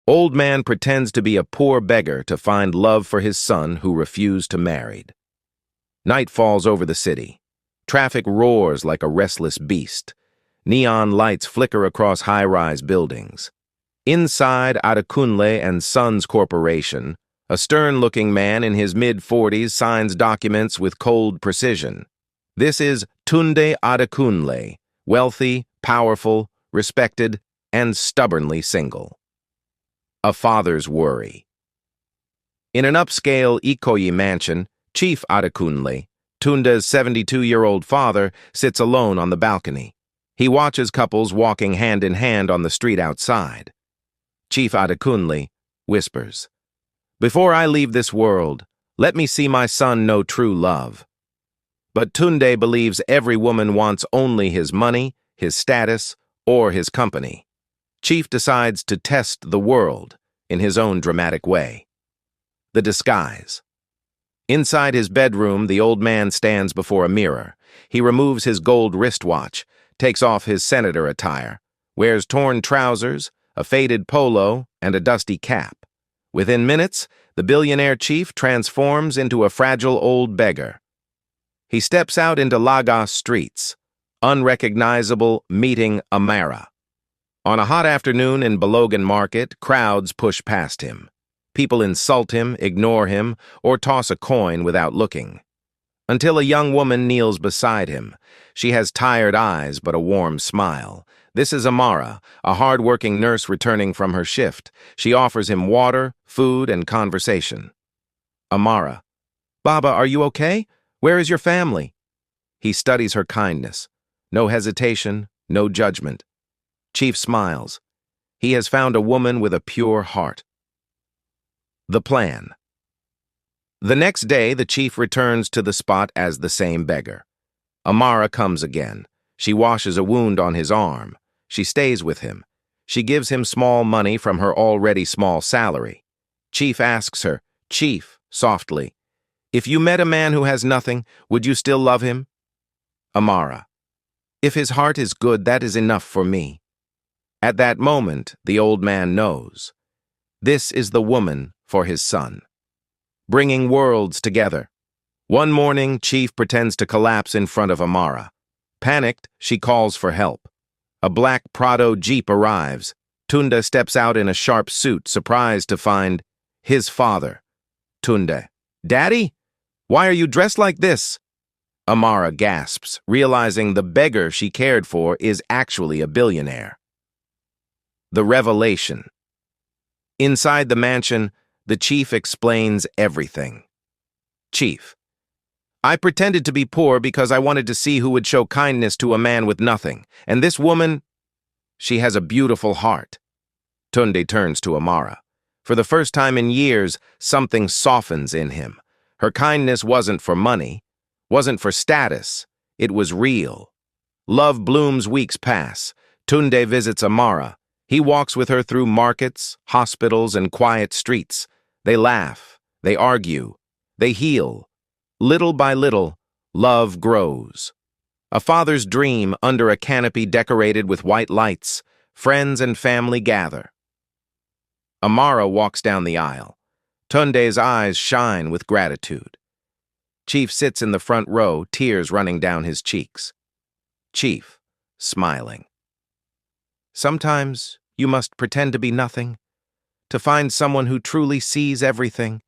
Old man pretends to be a poor beggar to find love for his son who refused to marry. Night falls over the city. Traffic roars like a restless beast. Neon lights flicker across high-rise buildings. Inside Adekunle and Sons Corporation, a stern-looking man in his mid-40s signs documents with cold precision. This is Tunde Adekunle, wealthy, powerful, respected, and stubbornly single. A father's worry. In an upscale Ikoyi mansion, Chief Adekunle, Tunde's 72-year-old father, sits alone on the balcony. He watches couples walking hand in hand on the street outside. Chief Adekunle whispers, "Before I leave this world, let me see my son know true love." But Tunde believes every woman wants only his money, his status, or his company. Chief decides to test the world in his own dramatic way. The disguise. Inside his bedroom, the old man stands before a mirror. He removes his gold wristwatch, takes off his senator attire, wears torn trousers, a faded polo, and a dusty cap. Within minutes, the billionaire chief transforms into a fragile old beggar. He steps out into Lagos streets, unrecognizable, meeting Amara. On a hot afternoon in Balogun Market, crowds push past him. People insult him, ignore him, or toss a coin without looking. Until a young woman kneels beside him. She has tired eyes but a warm smile. This is Amara, a hard-working nurse returning from her shift. She offers him water, food, and conversation. Amara: "Baba, are you okay? Where is your family?" He studies her kindness. No hesitation, no judgment. Chief smiles. He has found a woman with a pure heart. The plan. The next day, the chief returns to the spot as the same beggar. Amara comes again. She washes a wound on his arm. She stays with him. She gives him small money from her already small salary. Chief asks her, "Chief," softly, "if you met a man who has nothing, would you still love him?" Amara: "If his heart is good, that is enough for me." At that moment, the old man knows. This is the woman for his son. Bringing worlds together. One morning, Chief pretends to collapse in front of Amara. Panicked, she calls for help. A black Prado Jeep arrives. Tunde steps out in a sharp suit, surprised to find his father. Tunde: "Daddy? Why are you dressed like this?" Amara gasps, realizing the beggar she cared for is actually a billionaire. The revelation. Inside the mansion, the chief explains everything. Chief: "I pretended to be poor because I wanted to see who would show kindness to a man with nothing. And this woman, she has a beautiful heart." Tunde turns to Amara. For the first time in years, something softens in him. Her kindness wasn't for money, wasn't for status. It was real. Love blooms, weeks pass. Tunde visits Amara. He walks with her through markets, hospitals, and quiet streets. They laugh, they argue, they heal. Little by little, love grows. A father's dream under a canopy decorated with white lights. Friends and family gather. Amara walks down the aisle. Tunde's eyes shine with gratitude. Chief sits in the front row, tears running down his cheeks. Chief, smiling. Sometimes you must pretend to be nothing, to find someone who truly sees everything.